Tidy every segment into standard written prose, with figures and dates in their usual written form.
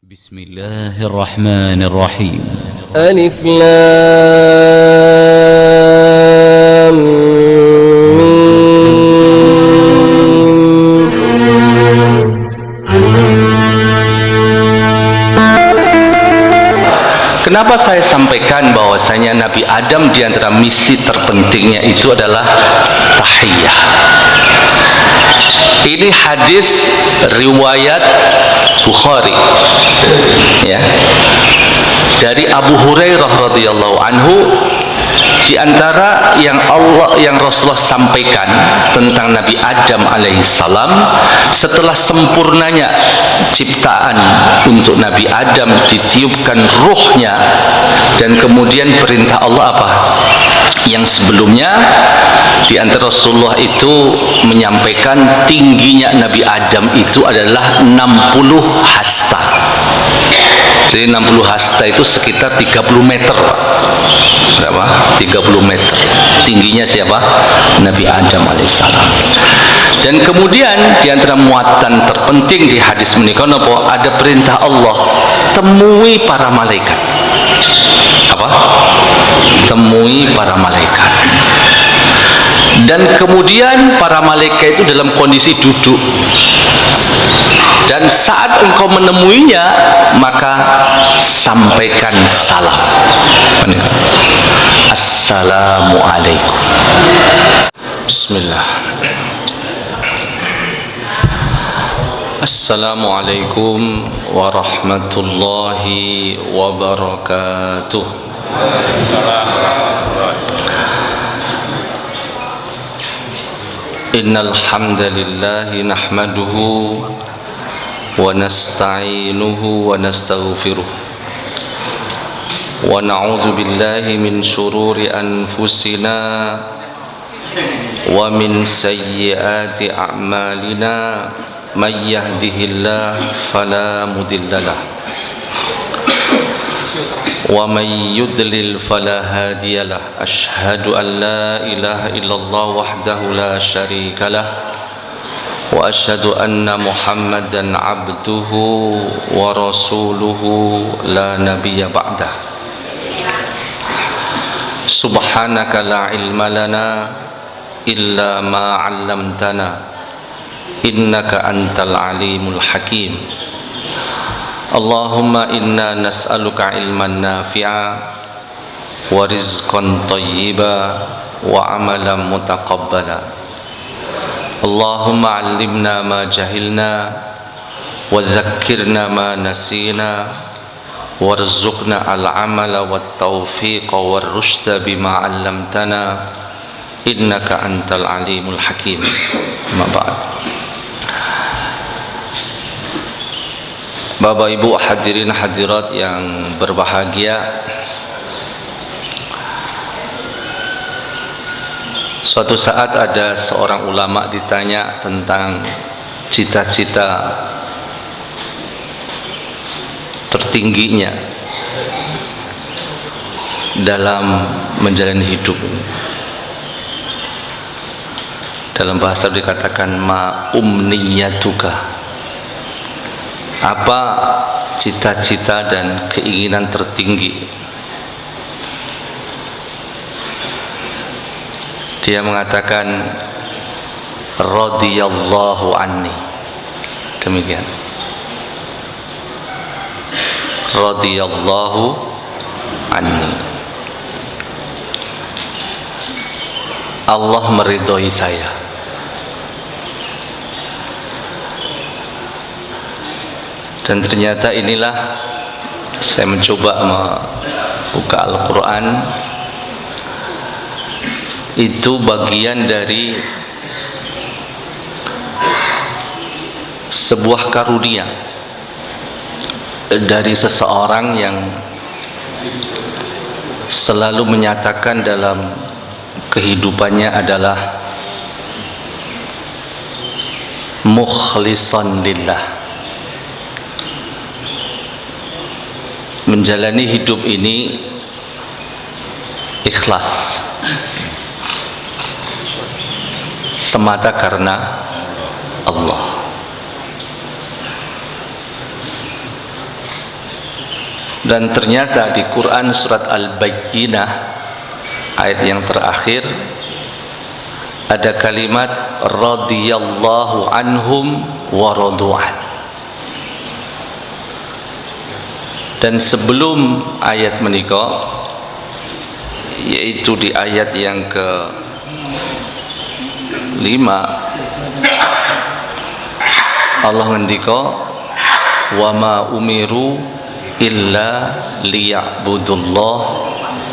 بسم الله الرحمن الرحيم ألف لام ميم. Kenapa saya sampaikan bahwasanya Nabi Adam di antara misi terpentingnya itu adalah tahiyah? Ini hadis riwayat Bukhari, ya, dari Abu Hurairah radhiyallahu anhu. Di antara yang Rasulullah sampaikan tentang Nabi Adam alaihissalam, setelah sempurnanya ciptaan untuk Nabi Adam, ditiupkan ruhnya, dan kemudian perintah Allah apa? Yang sebelumnya di antara Rasulullah itu menyampaikan tingginya Nabi Adam itu adalah 60 hasta. Jadi 60 hasta itu sekitar 30 meter. Berapa? 30 meter tingginya siapa? Nabi Adam alaihissalam. Dan kemudian di antara muatan terpenting di hadis menikah ada perintah Allah, temui para malaikat. Apa? Temui para malaikat. Dan kemudian para malaikat itu dalam kondisi duduk, dan saat engkau menemuinya maka sampaikan salam. Assalamualaikum. Bismillah. Assalamualaikum warahmatullahi wabarakatuh. Innal hamdalillah nahmaduhu wa nasta'inuhu wa nastaghfiruh wa na'udzu billahi min shururi anfusina wa min sayyiati a'malina. May yahdihillahu fala mudhillalah wa may yudlil fala hadiyalah. Asyhadu an la ilaha illallah wahdahu la syarikalah wa asyhadu anna Muhammadan abduhu wa rasuluhu la nabiyya ba'dah. Subhanaka la ilma lana illa ma 'allamtana innaka antal alimul hakim. Allahumma inna nas'aluka ilman nafi'a wa rizqan thayyiba wa amalan mutaqabbala. Allahumma 'allimna ma jahilna wa dzakkirna ma nasina warzuqna al-amala wat taufiqa war rusyda bima 'allamtana innaka antal alimul hakim. Amma ba'd. Bapak Ibu hadirin hadirat yang berbahagia, suatu saat ada seorang ulama ditanya tentang cita-cita tertingginya dalam menjalani hidup. Dalam bahasa dikatakan ma umniyatuka, apa cita-cita dan keinginan tertinggi? Dia mengatakan radhiyallahu anni. Demikian. Radhiyallahu anni. Allah meridhoi saya. Dan ternyata inilah, saya mencoba membuka Al-Quran, itu bagian dari sebuah karunia dari seseorang yang selalu menyatakan dalam kehidupannya adalah mukhlisan lillah. Menjalani hidup ini ikhlas semata karena Allah. Dan ternyata di Quran surat Al-Bayyinah ayat yang terakhir ada kalimat radhiyallahu anhum wa radu'an. Dan sebelum ayat menika, yaitu di ayat yang ke-5, Allah ngendika wa ma umiru illa liya'budullah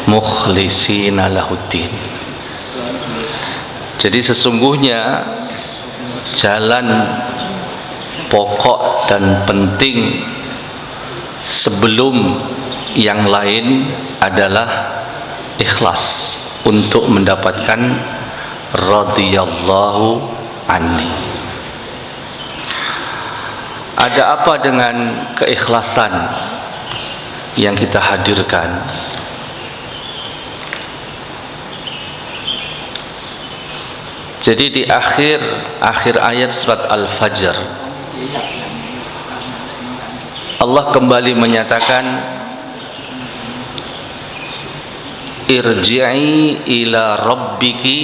mukhlishina lahuddin. Jadi sesungguhnya jalan pokok dan penting sebelum yang lain adalah ikhlas untuk mendapatkan radhiyallahu anni. Ada apa dengan keikhlasan yang kita hadirkan? Jadi di akhir ayat surat Al-Fajr, Allah kembali menyatakan irji'i ila rabbiki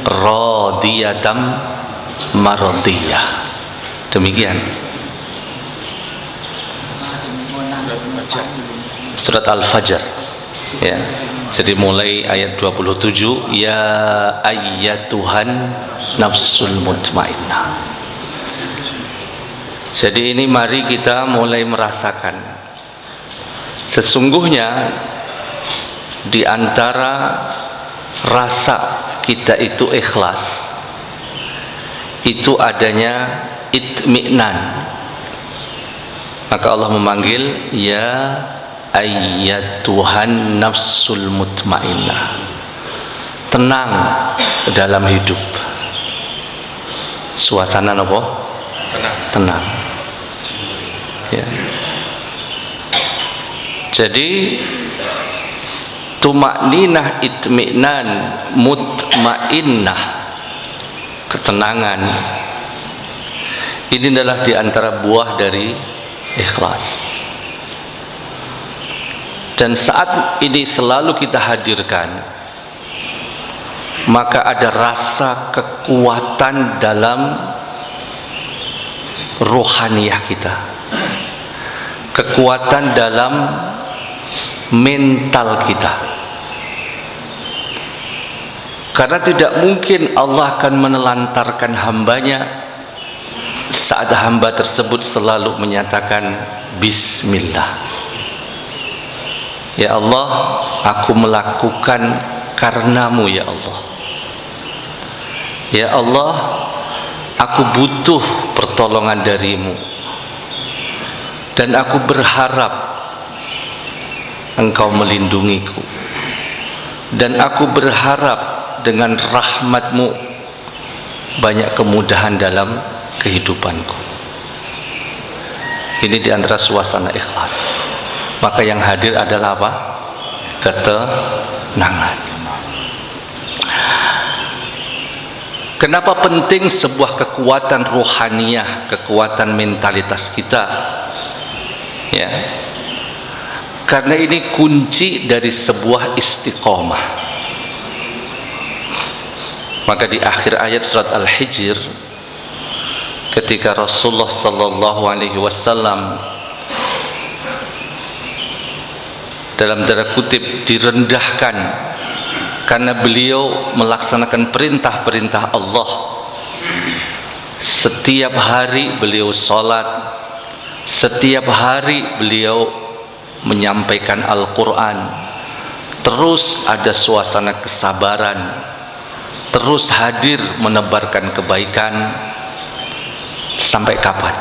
radiyatam mardiyah. Demikian surat Al-Fajr, ya. Jadi mulai ayat 27, ya ayyatuhan nafsul mutmainnah. Jadi ini mari kita mulai merasakan sesungguhnya di antara rasa kita itu ikhlas itu adanya itmi'nan. Maka Allah memanggil ya ayyatuhan nafsul mutmainnah, tenang dalam hidup. Suasana apa? Tenang. Ya. Jadi tumakninah, itmi'nan, mutmainnah, ketenangan, ini adalah diantara buah dari ikhlas. Dan saat ini selalu kita hadirkan, maka ada rasa kekuatan dalam rohaniyah kita, kekuatan dalam mental kita. Karena tidak mungkin Allah akan menelantarkan hambanya saat hamba tersebut selalu menyatakan bismillah. Ya Allah, aku melakukan karenamu ya Allah. Ya Allah, aku butuh pertolongan darimu, dan aku berharap engkau melindungiku, dan aku berharap dengan rahmatmu banyak kemudahan dalam kehidupanku. Ini diantara suasana ikhlas. Maka yang hadir adalah apa? Ketenangan. Kenapa penting sebuah kekuatan rohaniyah, kekuatan mentalitas kita? Ya, karena ini kunci dari sebuah istiqomah. Maka di akhir ayat surat Al-Hijr, ketika Rasulullah sallallahu alaihi wasallam dalam tanda kutip direndahkan karena beliau melaksanakan perintah-perintah Allah, setiap hari beliau sholat, setiap hari beliau menyampaikan Al-Quran, terus ada suasana kesabaran, terus hadir menebarkan kebaikan. Sampai kapan?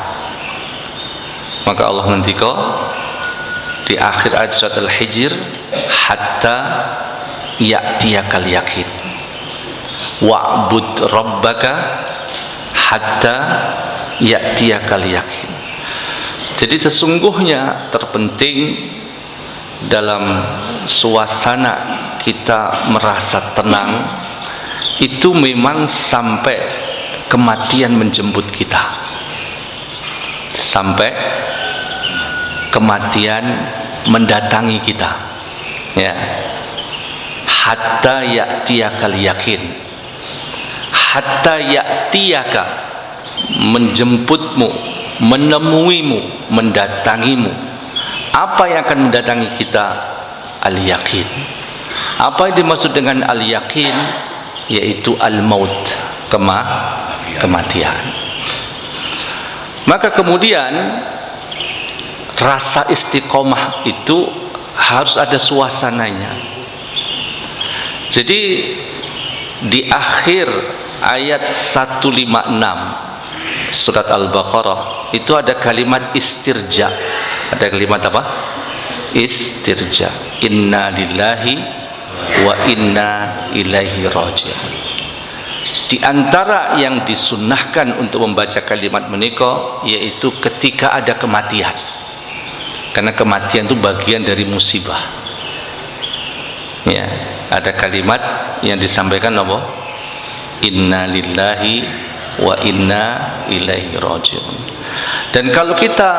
Maka Allah ngendika di akhir ayat surat Al-Hijr, hatta ya'tiyakal yakin wa'bud rabbaka hatta ya'tiyakal yakin. Jadi sesungguhnya terpenting dalam suasana kita merasa tenang itu memang sampai kematian menjemput kita, sampai kematian mendatangi kita, ya. Hatta ya'tiyakal yakin, hatta ya'tiyaka, menjemputmu, menemuimu, mendatangimu. Apa yang akan mendatangi kita? Al-yakin. Apa yang dimaksud dengan al-yakin? Yaitu al-maut, kematian. Maka kemudian rasa istiqomah itu harus ada suasananya. Jadi di akhir ayat 156 surat Al-Baqarah itu ada kalimat istirja. Ada kalimat apa? Istirja. Inna lillahi wa inna ilaihi raji'un. Di antara yang disunnahkan untuk membaca kalimat menika yaitu ketika ada kematian. Karena kematian itu bagian dari musibah. Ya, ada kalimat yang disampaikan apa? Inna lillahi wa inna ilaihi raji'un. Dan kalau kita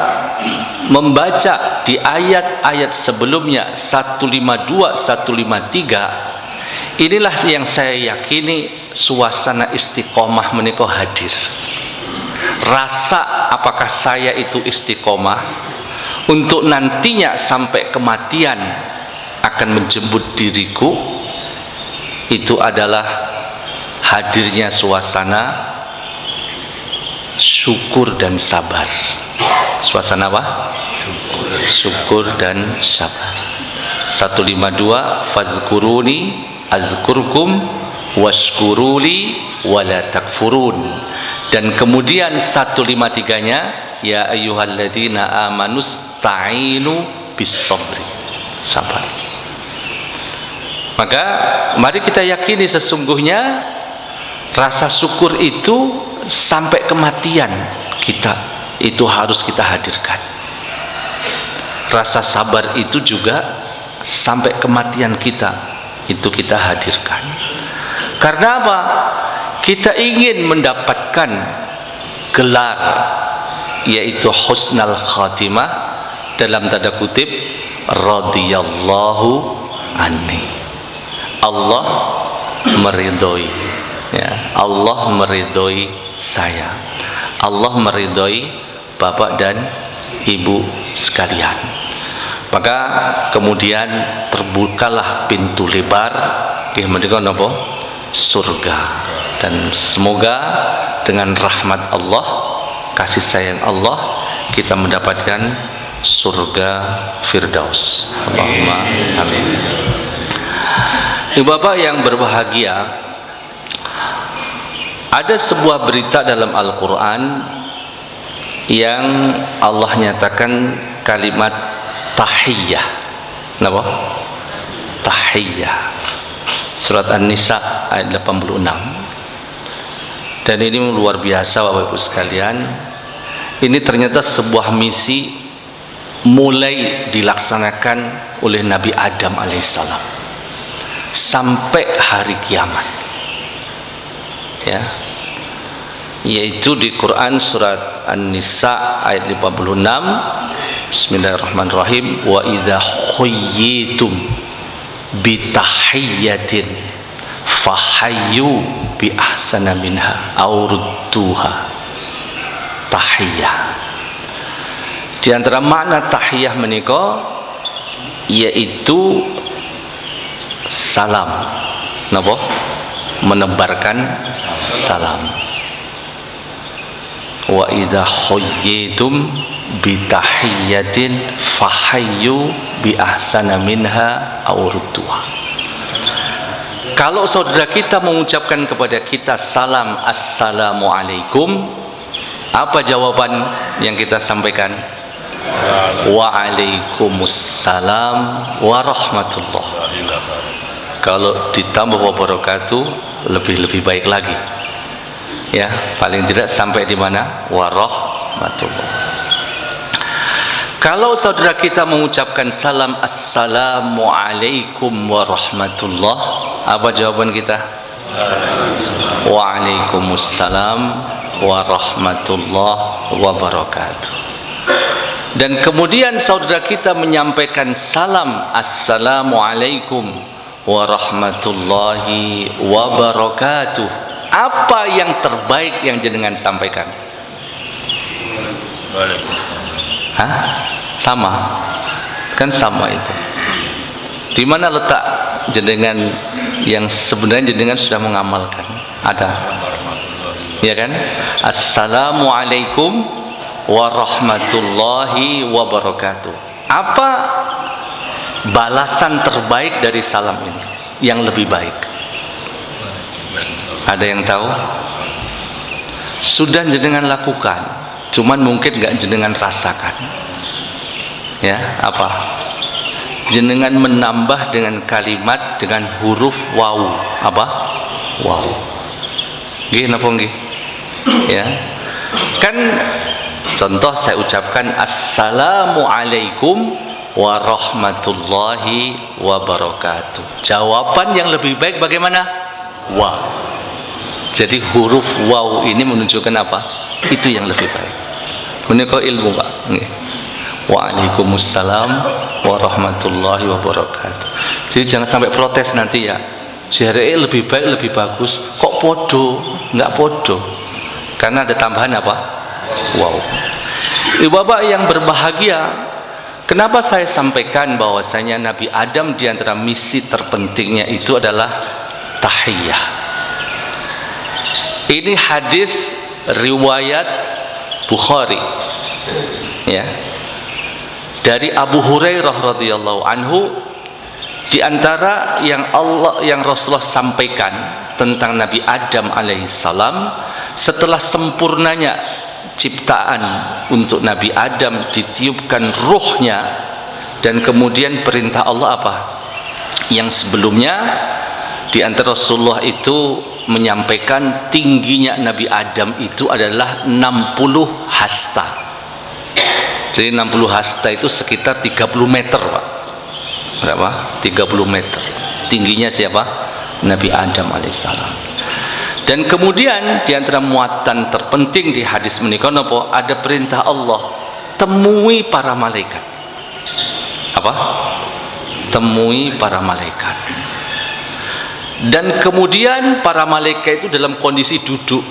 membaca di ayat-ayat sebelumnya 152, 153, inilah yang saya yakini suasana istiqomah menika hadir. Rasa apakah saya itu istiqomah untuk nantinya sampai kematian akan menjemput diriku, itu adalah hadirnya suasana syukur dan sabar. Suasana apa? Syukur dan sabar. 152 fazkuruni azkurkum washkuruli wala takfurun. Dan kemudian 153-nya ya ayyuhalladzina amanusta'inu bis-sabri. Sabar. Maka mari kita yakini sesungguhnya rasa syukur itu sampai kematian kita itu harus kita hadirkan. Rasa sabar itu juga sampai kematian kita itu kita hadirkan. Karena apa? Kita ingin mendapatkan gelar yaitu husnal khatimah, dalam tanda kutip radhiyallahu anni. Allah meridhoi, ya, Allah meridhoi saya, Allah meridhoi bapak dan ibu sekalian. Maka kemudian terbukalah pintu lebar surga. Dan semoga dengan rahmat Allah, kasih sayang Allah, kita mendapatkan surga Firdaus. Allahumma amin. Ibu bapak yang berbahagia, ada sebuah berita dalam Al-Quran yang Allah nyatakan kalimat tahiyyah. Kenapa? Tahiyyah. Surat An-Nisa ayat 86. Dan ini luar biasa Bapak Ibu sekalian. Ini ternyata sebuah misi mulai dilaksanakan oleh Nabi Adam alaihissalam sampai hari kiamat, ya, yaitu di Quran surat An-Nisa ayat 56. Bismillahirrahmanirrahim. Wa idza khuyyitum bi tahiyyatin fahayyu bi ahsana minha aw rudduha. Tahiyyah, di antara makna tahiyah menika yaitu salam. Napa? Menebarkan salam. Wa idza khuyyitum bi tahiyyatin fahayyu bi ahsana minha aw rudduha. Kalau saudara kita mengucapkan kepada kita salam assalamualaikum, apa jawaban yang kita sampaikan? Waalaikumsalam warahmatullah. Kalau ditambah wabarakatuh lebih baik lagi, ya, paling tidak sampai di mana? Warahmatullah. Kalau saudara kita mengucapkan salam assalamualaikum warahmatullah, apa jawaban kita? Waalaikumsalam warahmatullah wabarakatuh. Dan kemudian saudara kita menyampaikan salam, assalamualaikum warahmatullahi wabarakatuh. Apa yang terbaik yang jenengan sampaikan? Hah? Sama? Kan sama itu. Di mana letak jenengan yang sebenarnya jenengan sudah mengamalkan? Ada? Ya kan? Assalamualaikum warahmatullahi wabarakatuh. Apa balasan terbaik dari salam ini yang lebih baik? Ada yang tahu? Sudah jenengan lakukan, cuman mungkin nggak jenengan rasakan. Ya, apa? Jenengan menambah dengan kalimat dengan huruf waw. Apa? Waw. Nggih napa nggih? Ya. Kan contoh saya ucapkan assalamualaikum warahmatullahi wabarakatuh. Jawaban yang lebih baik bagaimana? Wa. Jadi huruf waw ini menunjukkan apa? Itu yang lebih baik. Menika ilmu Pak. Nggih. Waalaikumsalam warahmatullahi wabarakatuh. Jadi jangan sampai protes nanti ya. JRE lebih baik, lebih bagus. Kok podo? Enggak podo. Karena ada tambahan apa? Wow. Ibu bapak yang berbahagia, kenapa saya sampaikan bahwasanya Nabi Adam di antara misi terpentingnya itu adalah tahiyah. Ini hadis riwayat Bukhari. Ya. Dari Abu Hurairah radhiyallahu anhu, di antara yang Rasulullah sampaikan tentang Nabi Adam alaihissalam, setelah sempurnanya ciptaan untuk Nabi Adam, ditiupkan ruhnya, dan kemudian perintah Allah apa? Yang sebelumnya di antara Rasulullah itu menyampaikan tingginya Nabi Adam itu adalah 60 hasta. Jadi 60 hasta itu sekitar 30 meter Pak. Berapa? 30 meter tingginya siapa? Nabi Adam alaihissalam. Dan kemudian di antara muatan terpenting di hadis menika napa? Ada perintah Allah, temui para malaikat. Apa? Temui para malaikat. Dan kemudian para malaikat itu dalam kondisi duduk.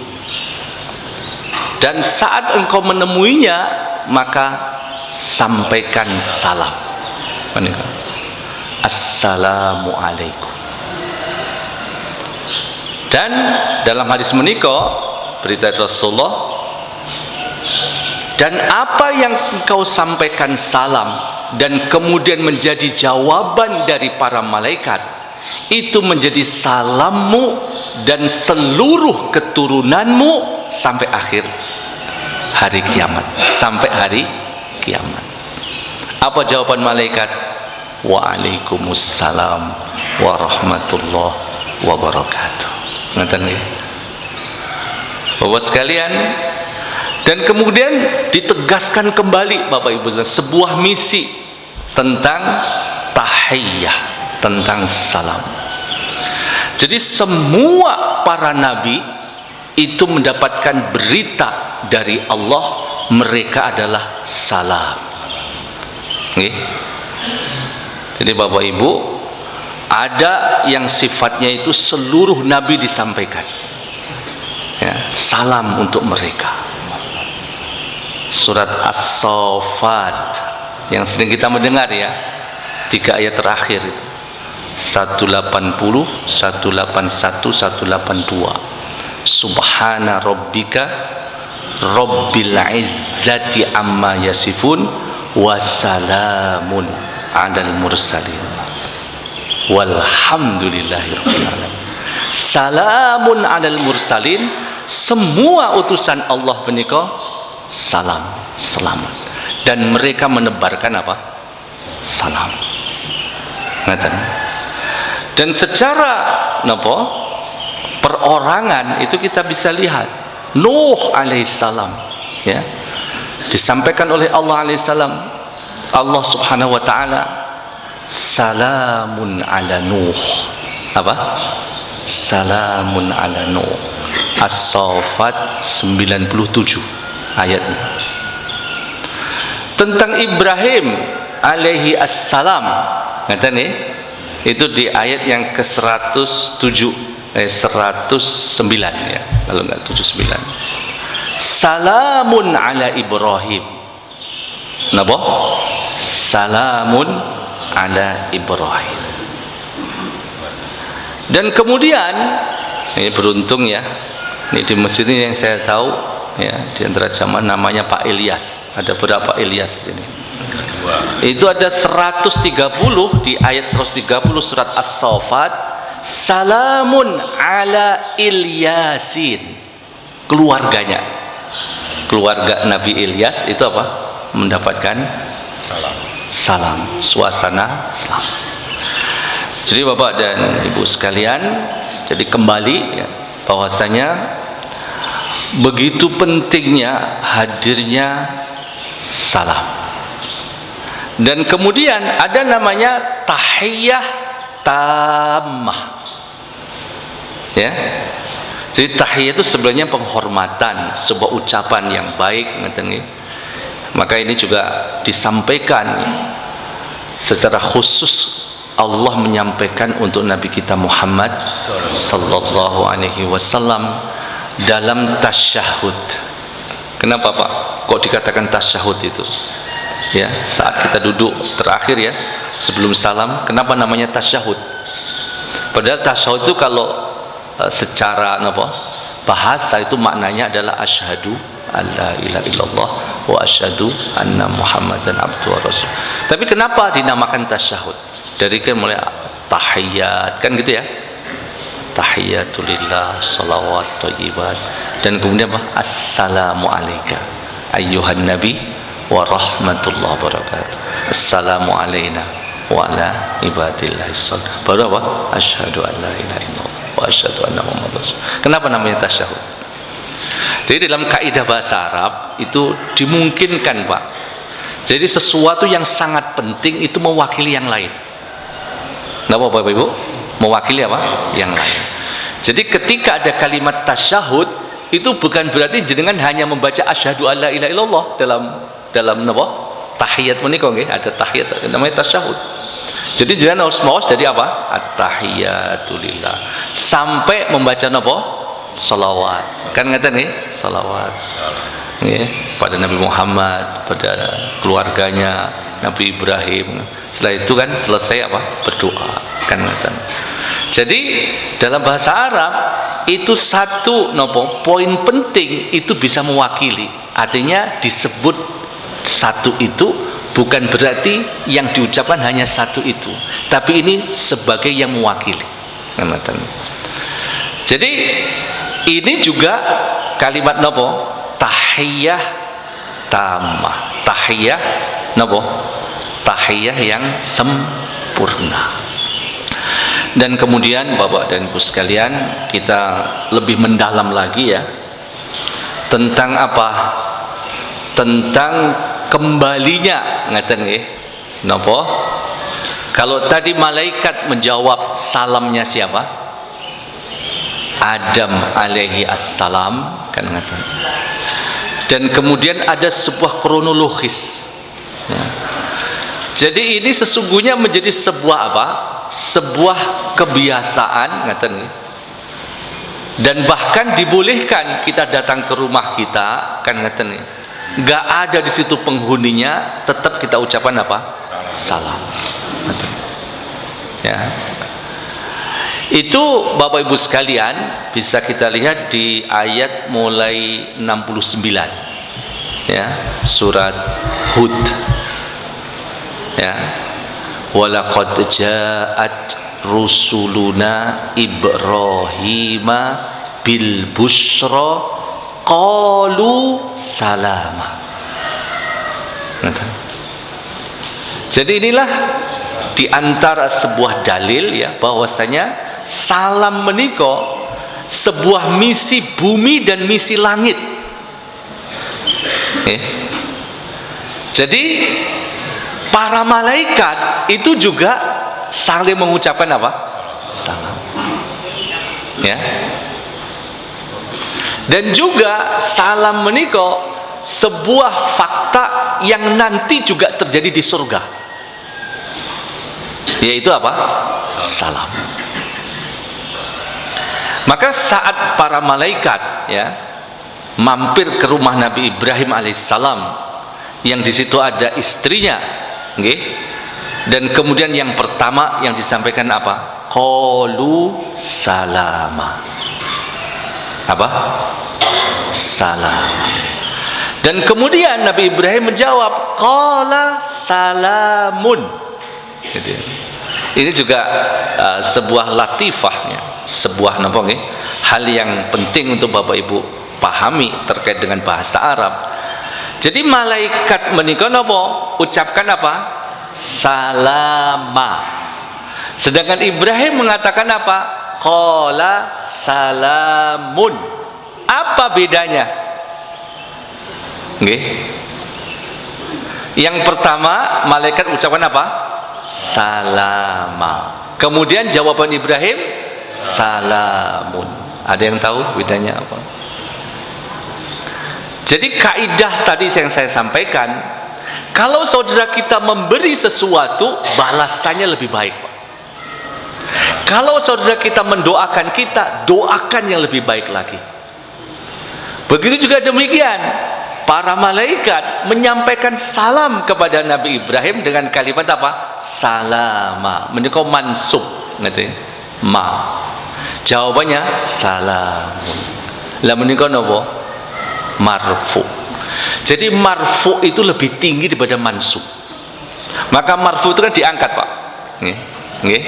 Dan saat engkau menemuinya, maka sampaikan salam. Assalamualaikum. Dan dalam hadis menika berita Rasulullah, dan apa yang engkau sampaikan salam dan kemudian menjadi jawaban dari para malaikat, itu menjadi salammu dan seluruh keturunanmu sampai akhir hari kiamat, sampai hari kiamat. Apa jawaban malaikat? Waalaikumsalam warahmatullahi wabarakatuh. Ngerti nggih? Bapak sekalian, dan kemudian ditegaskan kembali Bapak Ibu sebuah misi tentang tahiyah, tentang salam. Jadi semua para nabi itu mendapatkan berita dari Allah, mereka adalah salam. Nggih. Jadi Bapak Ibu, ada yang sifatnya itu seluruh nabi disampaikan ya, salam untuk mereka. Surat As-Saffat yang sering kita mendengar ya, 3 ayat terakhir itu 180, 181, 182. Subhana rabbika rabbil izzati amma yasifun wassalamun alal mursalin walhamdulillahi rabbil alamin. Salamun alal mursalin, semua utusan Allah menika salam, selamat, dan mereka menebarkan apa? Salam. Ngaten. Dan secara napa? Perorangan itu kita bisa lihat Nuh alaihissalam ya, disampaikan oleh Allah alaihissalam, Allah subhanahu wa ta'ala, salamun ala Nuh. Apa? Salamun ala Nuh. As-Saffat 97 ayatnya. tentang Ibrahim alaihi assalam, ngaten nih, itu di ayat yang ke-109 ya, kalau enggak 79. Salamun ala Ibrahim. Napa? Salamun ala Ibrahim. Dan kemudian ini beruntung ya, ini di masjid ini yang saya tahu ya, di antara jamaah namanya Pak Ilyas. Ada berapa Ilyas di sini? Itu ada 130 di ayat 130 surat As-Saffat. Salamun ala Ilyasin. Keluarganya, keluarga Nabi Ilyas itu apa? Mendapatkan salam, suasana salam. Jadi Bapak dan Ibu sekalian, jadi kembali ya, bahwasanya begitu pentingnya hadirnya salam. Dan kemudian ada namanya tahiyah tammah. Ya. Jadi tahiyah itu sebenarnya penghormatan, sebuah ucapan yang baik, ngerti. Maka ini juga disampaikan secara khusus, Allah menyampaikan untuk Nabi kita Muhammad sallallahu alaihi wasallam dalam tasyahud. Kenapa Pak? Kok dikatakan tasyahud itu? Ya, saat kita duduk terakhir ya, sebelum salam, kenapa namanya tasyahud? Padahal tasyahud itu kalau secara bahasa itu maknanya adalah asyhadu alla ilaha illallah wa asyhadu anna muhammadan abduhu wa rasul. Tapi kenapa dinamakan tasyahud? Dari kan mulai tahiyat kan gitu ya, tahiyatulillah, salawat thayyibat, dan kemudian apa? Assalamu alayka ayyuhan nabi wa rahmatullahi wa barakatuh, assalamu alayna wa ala ibadillahi shalih. Baru apa? Asyhadu an la ilaha illallah wa asyhadu anna muhammadar rasul. Kenapa namanya tasyahud? Jadi dalam kaidah bahasa Arab itu dimungkinkan Pak, jadi sesuatu yang sangat penting itu mewakili yang lain. Kenapa Bapak Ibu? Mewakili apa? Yang lain. Jadi ketika ada kalimat tasyahud, itu bukan berarti jenengan hanya membaca asyhadu alla ilaha illallah dalam napa? Tahiyat menika nggih, ada tahiyat namanya tasyahud. Jadi jenengan harus maos dari apa? At-tahiyatulillah sampai membaca napa? Salawat. Kan ngeten nggih? Salawat. Nggih, pada Nabi Muhammad, pada keluarganya, Nabi Ibrahim. Setelah itu kan selesai apa? Berdoa. Kan ngeten. Jadi dalam bahasa Arab itu satu poin penting itu bisa mewakili. Artinya disebut satu itu bukan berarti yang diucapkan hanya satu itu, tapi ini sebagai yang mewakili. Kan ngeten. Jadi ini juga kalimat tahiyah tammah. Tahiyah tahiyah yang sempurna. Dan kemudian Bapak dan Ibu sekalian, kita lebih mendalam lagi ya tentang apa? Tentang kembalinya ngaten nggih. Napa? Kalau tadi malaikat menjawab salamnya siapa? Adam alaihi assalam, kan ngaten. Dan kemudian ada sebuah kronologis ya. Jadi ini sesungguhnya menjadi sebuah apa? Sebuah kebiasaan ngaten. Dan bahkan dibolehkan kita datang ke rumah kita, kan ngaten. Enggak ada di situ penghuninya, tetap kita ucapkan apa? Salam. Ngaten. Ya. Itu Bapak Ibu sekalian bisa kita lihat di ayat mulai 69 ya, surat Hud ya. Walaqad ja'at rusuluna Ibrahima bil busyra qalu salama. Jadi inilah di antara sebuah dalil ya, bahwasanya salam menika sebuah misi bumi dan misi langit. Jadi para malaikat itu juga saling mengucapkan apa? Salam. Ya. Dan juga salam menika sebuah fakta yang nanti juga terjadi di surga, yaitu apa? Salam. Maka saat para malaikat ya mampir ke rumah Nabi Ibrahim alaihissalam, yang di situ ada istrinya, nggih, dan kemudian yang pertama yang disampaikan apa? Qalu salama. Apa? Salam. Dan kemudian Nabi Ibrahim menjawab qala salamun. Gitu. Ini juga sebuah latifahnya, sebuah hal yang penting untuk Bapak Ibu pahami terkait dengan bahasa Arab. Jadi malaikat menika napa? Ucapkan apa? Salama. Sedangkan Ibrahim mengatakan apa? Qala salamun. Apa bedanya? Nggih. Yang pertama malaikat ucapkan apa? Salama. Kemudian jawaban Ibrahim salamun. Ada yang tahu bedanya apa? Jadi kaidah tadi yang saya sampaikan, kalau saudara kita memberi sesuatu, balasannya lebih baik, Pak. Kalau saudara kita mendoakan kita, doakan yang lebih baik lagi. Begitu juga demikian, para malaikat menyampaikan salam kepada Nabi Ibrahim dengan kalimat apa? Salama. Menika mansub, ngerti? Ma. Jawabannya salamun. Lah menika napa? Marfu. Jadi marfu itu lebih tinggi daripada mansub. Maka marfu itu kan diangkat, Pak. Nggih. Nggih.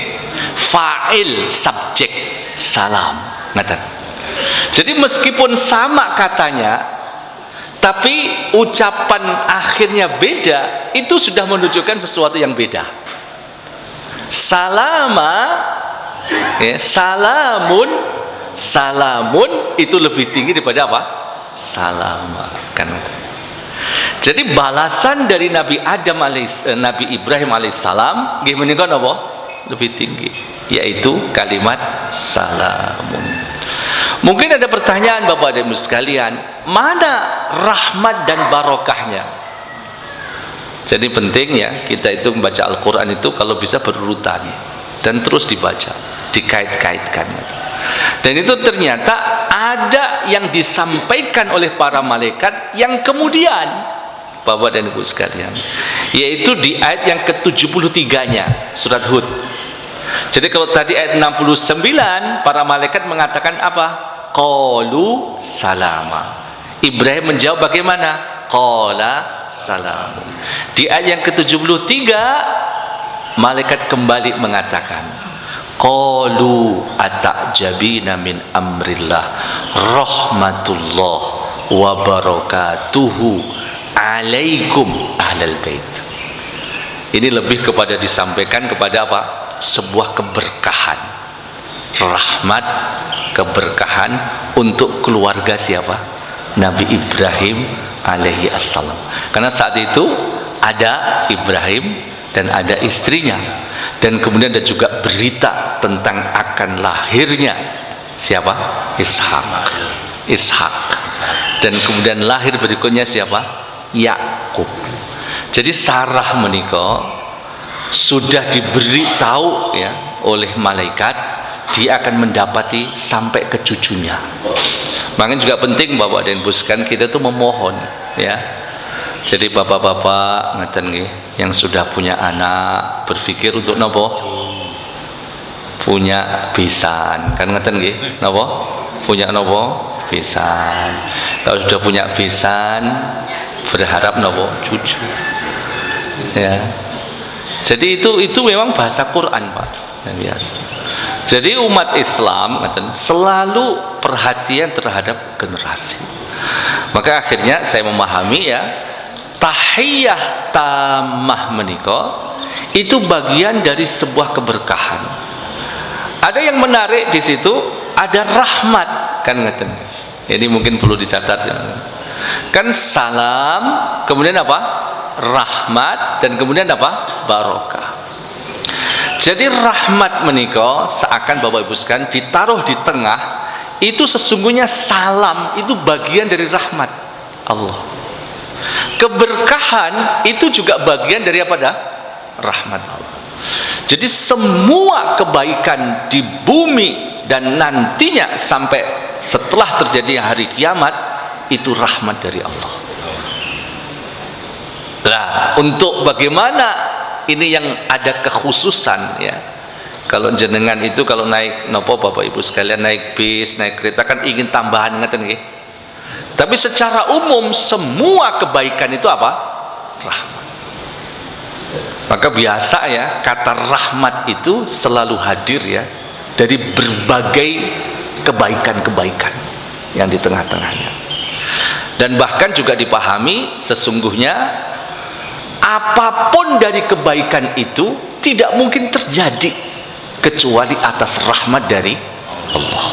Fa'il subjek salam. Ngaten. Jadi meskipun sama katanya, tapi ucapan akhirnya beda, itu sudah menunjukkan sesuatu yang beda. Salama, ya, salamun, salamun itu lebih tinggi daripada apa? Salama, kan? Jadi balasan dari Nabi Ibrahim alaihissalam nggih menika napa? Lebih tinggi, yaitu kalimat salamun. Mungkin ada pertanyaan Bapak dan Ibu sekalian, mana rahmat dan barokahnya? Jadi penting ya kita itu membaca Al-Quran itu kalau bisa berurutan dan terus dibaca, dikait-kaitkan. Dan itu ternyata ada yang disampaikan oleh para malaikat yang kemudian Bapak dan Ibu sekalian, yaitu di ayat yang ke-73-nya surat Hud. Jadi kalau tadi ayat 69 para malaikat mengatakan apa? Qalu salama. Ibrahim menjawab bagaimana? Qala salamun. Di ayat yang ke-73 malaikat kembali mengatakan qalu atajabina min amrillah rahmatullah wa barakatuhu alaikum ahlal bait. Ini lebih kepada disampaikan kepada apa? Sebuah keberkahan, rahmat, keberkahan untuk keluarga siapa? Nabi Ibrahim alaihi assalam. Karena saat itu ada Ibrahim dan ada istrinya, dan kemudian ada juga berita tentang akan lahirnya siapa? Ishak. Dan kemudian lahir berikutnya siapa? Yakub. Jadi Sarah menikah sudah diberitahu ya oleh malaikat dia akan mendapati sampai ke cucunya. Makanya juga penting Bapak dan Ibu sekalian kita tuh memohon ya. Jadi bapak-bapak ngeten nggih yang sudah punya anak berpikir untuk nopo? Punya besan. Kan ngeten nggih, nopo? Punya nopo? Besan. Kalau sudah punya besan berharap nopo? Cucu. Ya. Jadi itu memang bahasa Quran, Pak. Yang biasa. Jadi umat Islam selalu perhatian terhadap generasi. Maka akhirnya saya memahami ya, tahiyah tamah menika itu bagian dari sebuah keberkahan. Ada yang menarik di situ, ada rahmat kan ngeten. Ini mungkin perlu dicatat ya. Kan salam, kemudian apa? Rahmat, dan kemudian apa? Barokah. Jadi rahmat menika seakan Bapak Ibu sekalian ditaruh di tengah, itu sesungguhnya salam itu bagian dari rahmat Allah. keberkahan itu juga bagian dari apa dah? Rahmat Allah. Jadi semua kebaikan di bumi dan nantinya sampai setelah terjadi hari kiamat itu rahmat dari Allah. Nah, untuk bagaimana ini yang ada kekhususan ya. Kalau jenengan itu kalau naik nopo Bapak Ibu sekalian naik bis, naik kereta kan ingin tambahan ngeten nggih. Tapi secara umum semua kebaikan itu apa? Rahmat. Maka biasa ya kata rahmat itu selalu hadir ya dari berbagai kebaikan-kebaikan yang di tengah-tengahnya. Dan bahkan juga dipahami sesungguhnya apapun dari kebaikan itu tidak mungkin terjadi kecuali atas rahmat dari Allah.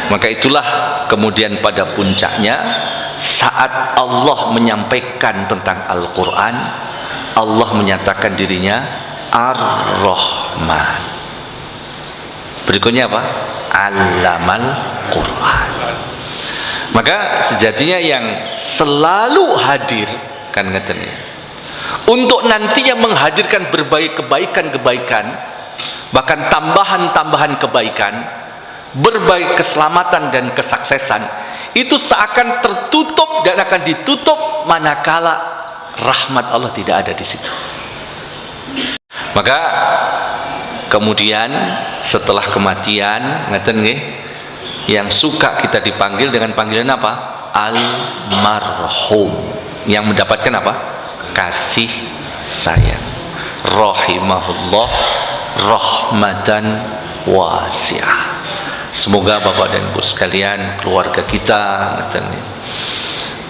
Maka itulah kemudian pada puncaknya saat Allah menyampaikan tentang Al-Quran, Allah menyatakan dirinya Ar-Rahman. Berikutnya apa? Allamal Quran. Maka sejatinya yang selalu hadir kan katanya untuk nantinya menghadirkan berbagai kebaikan-kebaikan, bahkan tambahan-tambahan kebaikan, berbagai keselamatan dan kesuksesan, itu seakan tertutup dan akan ditutup manakala rahmat Allah tidak ada di situ. Maka kemudian setelah kematian, ngeten nggih, yang suka kita dipanggil dengan panggilan apa? Al-Marhum, yang mendapatkan apa? Kasih sayang. Rahimahullah rahmatan wasi'ah. Semoga Bapak dan Ibu sekalian, keluarga kita,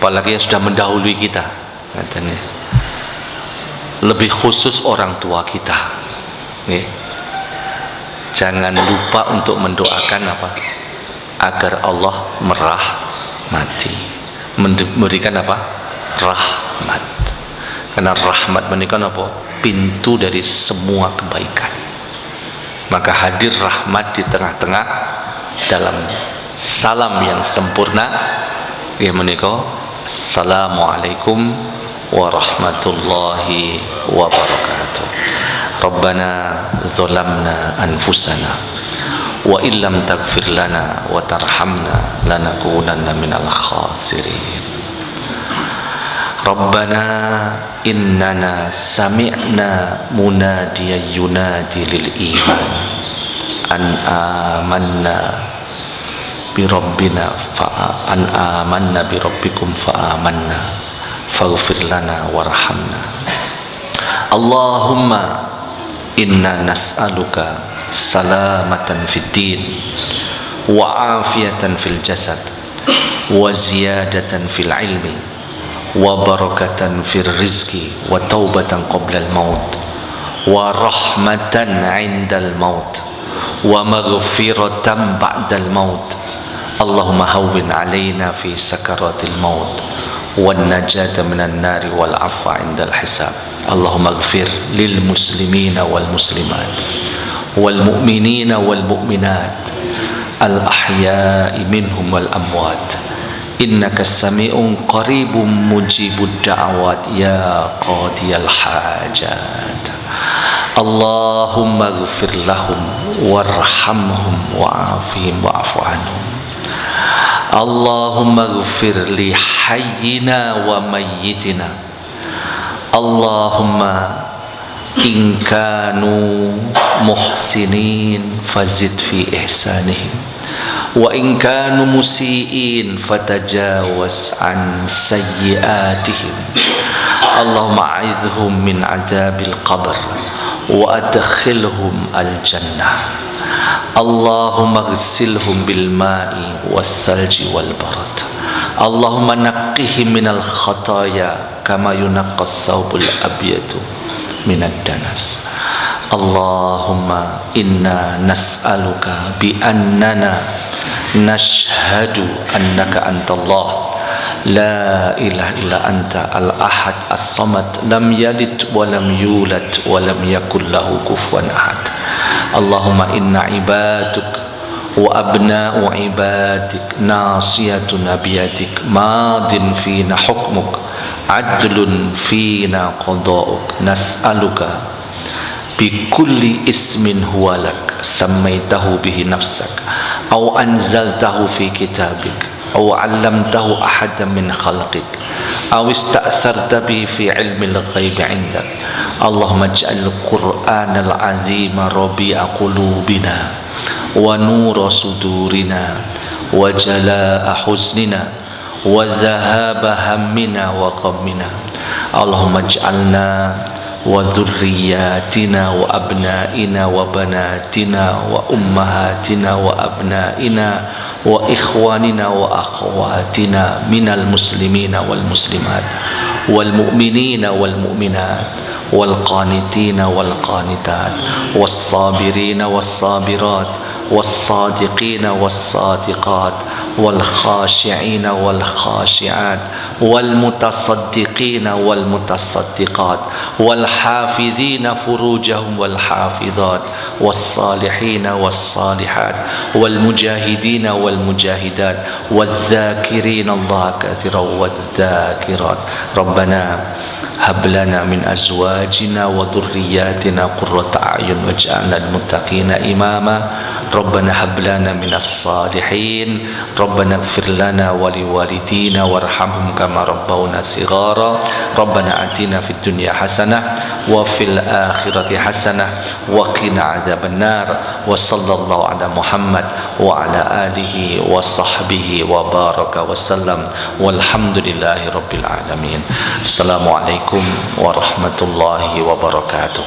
apalagi yang sudah mendahului kita, lebih khusus orang tua kita, jangan lupa untuk mendoakan apa? Agar Allah merahmati, memberikan apa? Rahmat. Karena rahmat menikah apa? Pintu dari semua kebaikan. Maka hadir rahmat di tengah-tengah dalam salam yang sempurna ya menikah. Assalamualaikum warahmatullahi wabarakatuh. Rabbana zalamna anfusana wa illam taghfir lana wa tarhamna lanakunanna minal khasirin. Rabbana innana sami'na munadiyan yunadi lil iman an amanna bi rabbina an amanna bi rabbikum fa amanna faghfir lana warhamna. Allahumma inna nas'aluka salamatan fid din wa afiyatan fil jasad wa ziyadatan fil ilmi wa barakatan fir rizqi wa taubatan qabla al maut wa rahmatan 'indal maut wa maghfiratan ba'dal maut. Allahumma hawwin 'alaina fi sakaratil maut wan najata minan nari wal 'afwa 'indal hisab. Allahumma ighfir lil muslimina wal muslimat wal mu'minina wal mu'minat al ahya'i minhum wal amwat innaka sami'un qaribun mujibud da'awat ya qadiyal hajat. Allahumma ighfir lahum warhamhum wa'afihim wa'fu anhum. Allahumma ighfir li hayyina wa mayyitina. Allahumma in kanu muhsinin fazid fi ihsanihim wa in kanu musiiin fatajawaz an sayyiatihim. Allahumma a'idhhum min adzabil qabr wa adkhilhum al jannah. Allahumma ghsilhum bil ma'i was thalji wal barad. Allahumma naqqihim minal khataya kama yunaqqas thawbul abyadu minad danas. Allahumma inna nas'aluka bi annana nashhadu annaka antallah la ilaha illa anta al-ahad as-samad lam yalid wa lam yulad wa lam yakul lahu kufuwan ahad. Allahumma inna ibaduk wa abna'u ibadik nasiyatuna biyadik madin fina hukmuk adlun fina qada'uk nas'aluka bikulli ismin huwalak sammaitahu bihi nafsak aw anzaltahu fi kitabik aw 'allamtahu ahadan min khalqik aw ista'tharta bihi fi 'ilmil ghaib 'indak Allahumma ij'al al-Qur'anal 'azima rabi'a qulubina wa nura sudurina wa jalaa'a huznina wa dhahaba hammina wa ghammina Allahumma ij'alna wa dhurriyyatina wa abna'ina wa banatina wa ummahatina wa abna'ina wa ikhwanina wa akhwatina minal muslimina wal muslimat wal mu'minina wal mu'minat wal qanitina wal qanitat was sabirina was sabirat والصادقين والصادقات والخاشعين والخاشعات والمتصدقين والمتصدقات والحافظين فروجهم والحافظات والصالحين والصالحات والمجاهدين والمجاهدات والذاكرين الله كثيرا والذاكرات ربنا هب لنا من أزواجنا وذرياتنا قرة أعين واجعلنا للمتقين إماما ربنا هب لنا من الصالحين ربنا اغفر لنا ولوالدينا وارحمهم كما ربونا صغارا ربنا آتنا في الدنيا حسنة وفي الآخرة حسنة وقنا عذاب النار وصلى الله على محمد وعلى آله وصحبه وبارك وسلم والحمد لله رب العالمين السلام عليكم warahmatullahi wabarakatuh.